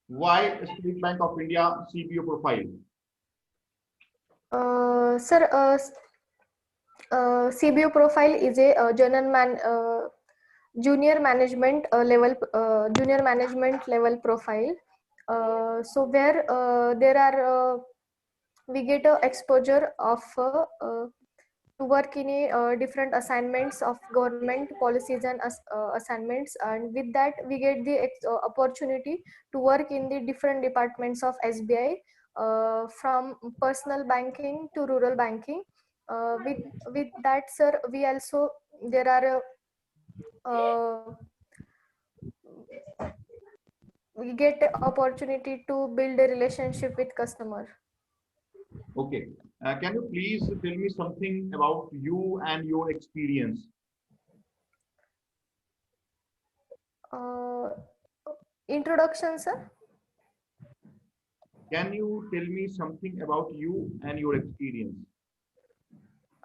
Why State Bank of India CBO profile? Sir, CBO profile is a junior management level profile. So where there are we get a exposure of to work in a different assignments of government policies and assignments, and with that we get the opportunity to work in the different departments of SBI, from personal banking to rural banking. With that, sir, we also there are we get the opportunity to build a relationship with customer. Okay. Can you please tell me something about you and your experience? uh, Introduction, sir. Can you tell me something about you and your experience?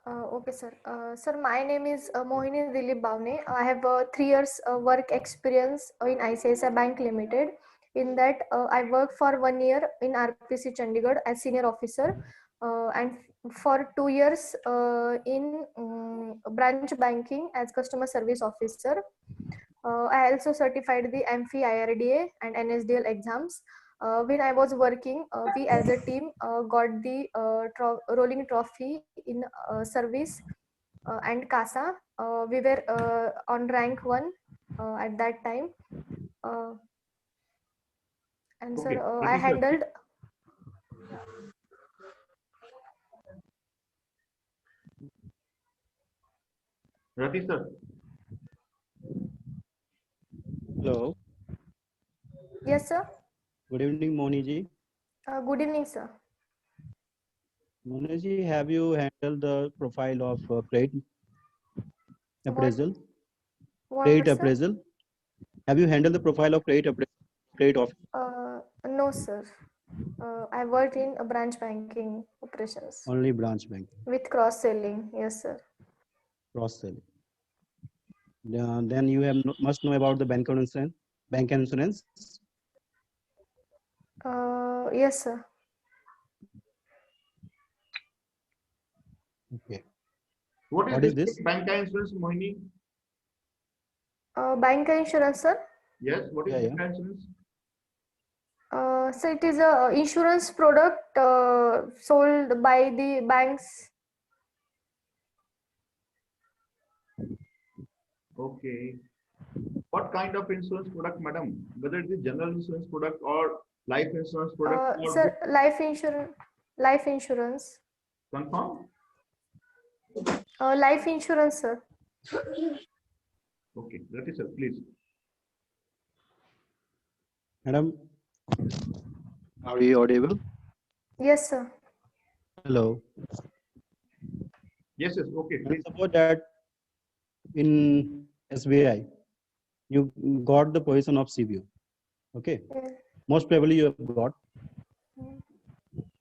Okay, sir. Sir, my name is Mohini Dilip Bhavne. I have 3 years work experience in ICICI Bank Limited. In that, I worked for 1 year in RPC Chandigarh as senior officer, and for 2 years in branch banking as customer service officer. I also certified the AMFI IRDA and NSDL exams. When I was working, we as a team got the rolling trophy in service and CASA. We were on rank 1 at that time. Uh, and sir, Okay. I Rati sir. handled. Rati sir. Hello. Yes, sir. Good evening, Moni ji. Good evening, sir. Moni ji, have you handled the profile of credit appraisal? Credit Sir? appraisal. Have you handled the profile of credit appraisal? Credit officer? No, sir. I worked in branch banking operations. Only branch banking. With cross selling, yes, sir. Cross selling. Then you have must know about the bank insurance. Bank insurance. Yes, sir. Okay. What is this? Bank insurance, Mohini? Bank insurance, sir. Yes. What is bank insurance? So it is a insurance product sold by the banks. Okay. What kind of insurance product, madam? Whether it is general insurance product or life insurance product? Sir, life insurance. Life insurance. Confirm? Life insurance, sir. Okay. Rati sir, please. Madam, are you audible? Yes, sir. Hello. Yes, yes. Okay. Please. Suppose that in SBI, you got the position of CBO. Okay. Yeah. Most probably you have got.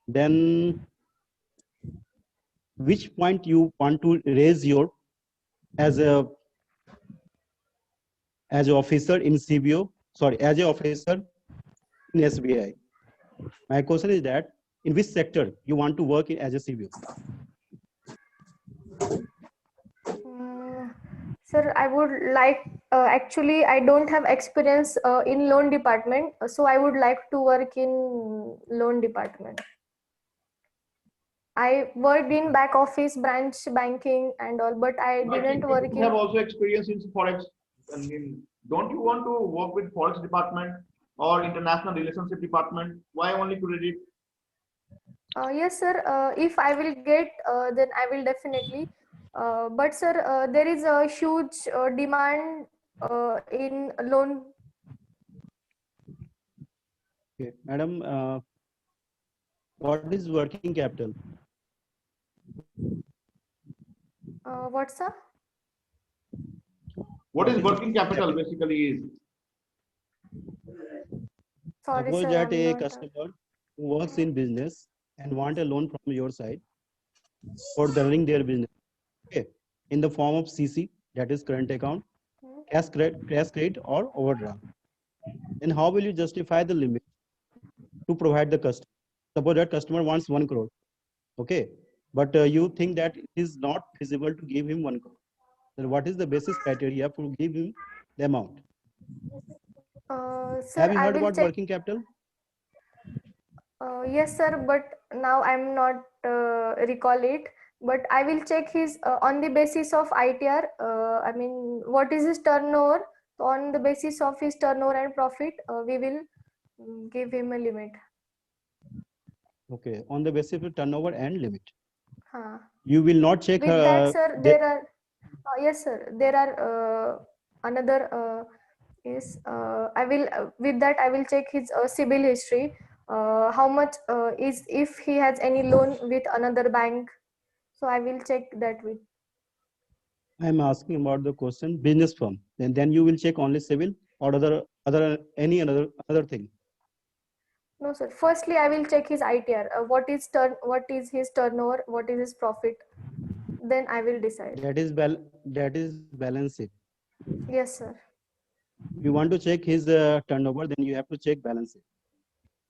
Then which point you want to raise your as a officer in CBO, sorry, as a officer in SBI. My question is that in which sector you want to work in as a CBO? Sir, I would like, actually, I don't have experience in loan department, so I would like to work in loan department. I worked in back office, branch banking and all, but I didn't work in. You have also experience in Forex. I mean, don't you want to work with Forex department or international relationship department? Why only credit? Yes, sir. If I will get, then I will definitely. But sir, there is a huge demand in loan. Okay, madam, what is working capital? What, sir? What is working capital basically is? Sorry, suppose sir, that I'm a not... customer who works in business and want a loan from your side for running their business, okay, in the form of CC, that is current account, cash credit or overdraft. Then how will you justify the limit to provide the customer. Suppose that customer wants 1 crore, okay, but you think that it is not feasible to give him 1 crore. Then what is the basis criteria to give him the amount? Sir, Have you I heard will about check. working capital? Yes, sir, but now I'm not recall it. But I will check his on the basis of ITR. I mean, what is his turnover? So on the basis of his turnover and profit, we will give him a limit. Okay, on the basis of turnover and limit. Huh. You will not check With that, sir, the- there are yes, sir, there are another is I will with that I will check his CIBIL history. How much is if he has any loan with another bank? So I will check that with. I'm asking about the question business firm. Then you will check only civil or any other thing. No, sir. Firstly, I will check his ITR. What is his turnover? What is his profit? Then I will decide. That is balance sheet. Yes, sir. You want to check his turnover, then you have to check balance sheet.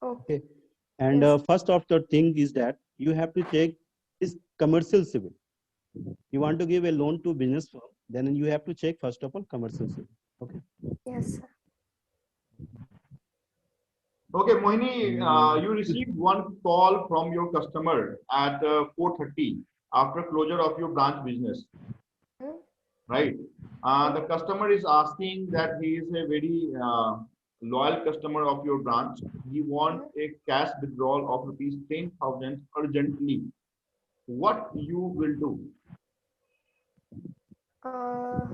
Okay. Okay. And Yes. first of the thing is that you have to check his commercial civil. You want to give a loan to business firm, then you have to check first of all commercial civil. Okay. Yes, sir. Okay, Mohini, you received one call from your customer at 4:30 after closure of your branch business, Hmm? right? The customer is asking that he is a very loyal customer of your branch. He wants a cash withdrawal of rupees 10,000 urgently. What you will do? Uh,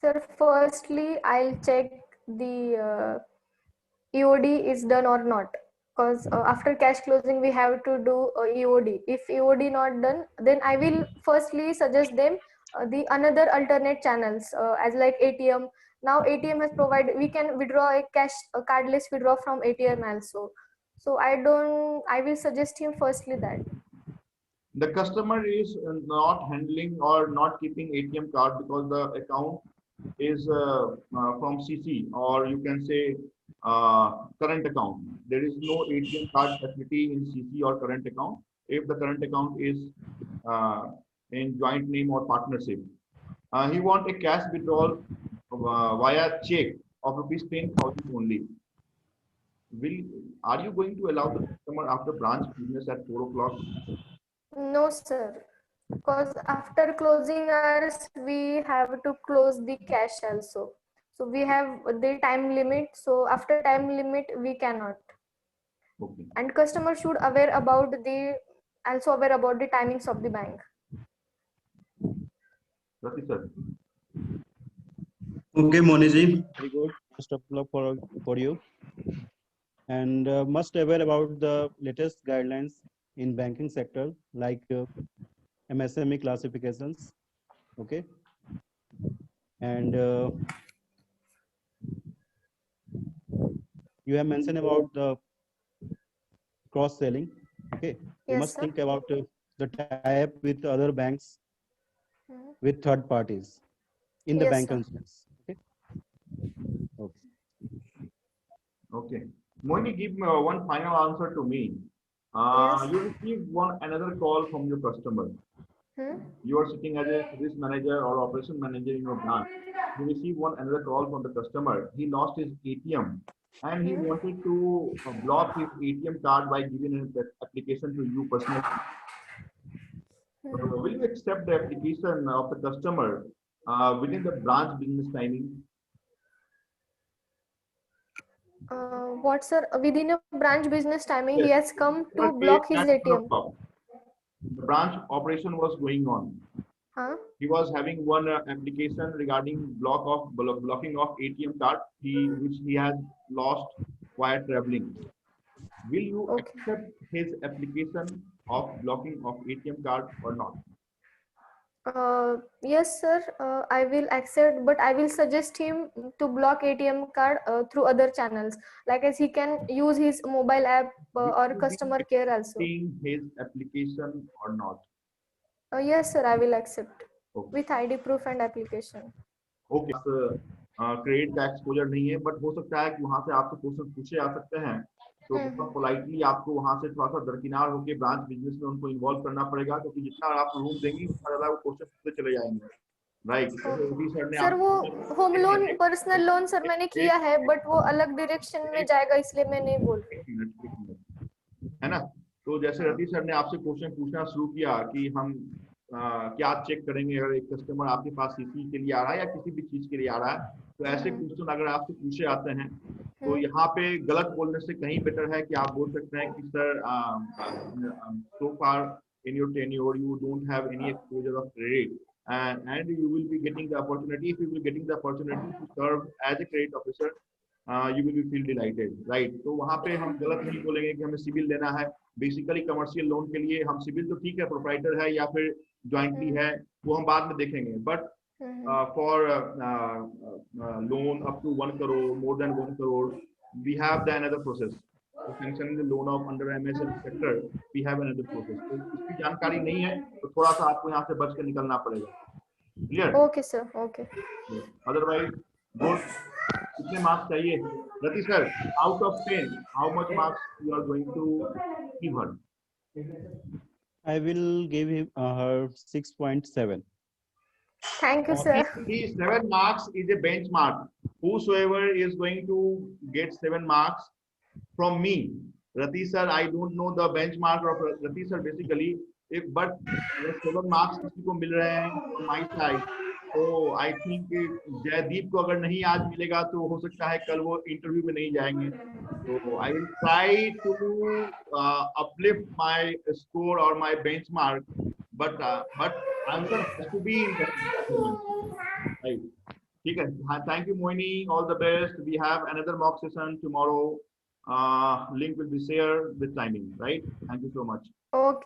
Sir, firstly, I'll check the EOD is done or not. Because after cash closing, we have to do EOD. If EOD not done, then I will firstly suggest them the another alternate channels as like ATM. Now ATM has provided we can withdraw a cardless withdraw from ATM also. So I will suggest him firstly that. The customer is not handling or not keeping ATM card because the account is from CC, or you can say current account. There is no ATM card facility in CC or current account if the current account is in joint name or partnership. He want a cash withdrawal via check of rupees 10,000 only. Will Are you going to allow the customer after branch business at 4 o'clock? No, sir. Because after closing hours, we have to close the cash also. So we have the time limit. So after time limit, we cannot. Okay. And customer should aware about the also aware about the timings of the bank. Rati sir. Okay, Moniji, very good. Best of luck for you. And must aware about the latest guidelines in banking sector like MSME classifications. Okay. And you have mentioned about the cross selling. Okay. You Yes, must sir. think about the tie-up with other banks Mhm. with third parties in the Yes, bank sir. insurance. Okay. Okay. Okay. Mohini, give me one final answer to me. Yes. You received another call from your customer. Hmm? You are sitting as a service manager or operation manager in your branch. You receive another call from the customer. He lost his ATM and he Hmm? wanted to block his ATM card by giving an application to you personally. Hmm. Will you accept the application of the customer within the branch business timing? What, sir? Within a branch business timing, he Yes. has come to Customer came block his at 4 ATM. o'clock. The branch operation was going on. Huh? He was having one application regarding blocking of ATM card which he has lost while traveling. Will you Okay. accept his application of blocking of ATM card or not? Yes, sir. I will accept, but I will suggest him to block ATM card through other channels, like as he can use his mobile app Will or you be customer care also. accepting his application or not? Yes, sir. I will accept Okay. with ID proof and application. Okay credit का exposure नहीं है but हो सकता है कि वहां से आपसे क्वेश्चन पूछे जा सकते हैं तो बहुत पोलाइटली आपको वहां से थोड़ा सा दरकिनार होकर ब्रांच बिजनेस में उनको इन्वॉल्व करना पड़ेगा, क्योंकि जितना आप रूम देंगे उतना ज्यादा वो क्वेश्चन पूछते चले जाएंगे। राइट, ओके सर ने सर, वो home loan personal loan sir मैंने किया एक है, बट वो अलग डायरेक्शन में जाएगा, इसलिए मैं नहीं बोल रही। मिनट है ना। तो जैसे रति सर ने आपसे क्वेश्चन पूछना शुरू किया कि हम क्या चेक करेंगे अगर एक कस्टमर आपके पास सीसी के लिए आ रहा है या किसी भी चीज के लिए आ रहा है, तो ऐसे क्वेश्चन अगर आपसे पूछे जाते हैं तो यहाँ पे गलत बोलने से कहीं बेटर है कि आप बोल सकते हैं कि sir so far in your tenure you don't have any exposure of credit, and you will be getting the opportunity, if you will getting the opportunity to serve as a credit officer, you will be feel delighted, right? तो वहाँ पे हम गलत नहीं बोलेंगे कि हमें civil लेना है। बेसिकली कमर्शियल लोन के लिए हम सिविल तो ठीक है, प्रोप्राइटर है या फिर ज्वाइंटली है, वो हम बाद में देखेंगे, but for loan up to 1 crore, more than 1 crore, we have the another process. To sanctioning the loan of under MSME sector, we have another process. तो इसकी जानकारी नहीं है तो थोड़ा सा आपको यहाँ से बच के निकलना पड़ेगा। Clear? Okay sir, okay. Otherwise good. कितने मार्क्स चाहिए Rati sir? Out of 10 how much marks you are going to give her? I will give him her 6.7. Thank you sir. These 7 marks is a benchmark. Whosoever is going to get 7 marks from me, Rati sir, I don't know the benchmark of Rati sir basically, if but 7 marks किसी को मिल रहे हैं from my side, तो I think Jaideep को अगर नहीं आज मिलेगा तो हो सकता है कल वो इंटरव्यू में नहीं जाएंगे। तो I will try to uplift my score or my benchmark, but answer has to be in the right. ठीक है, हाँ, thank you Moini, all the best. We have another mock session tomorrow. Link will be shared with timing, right? Thank you so much. Okay.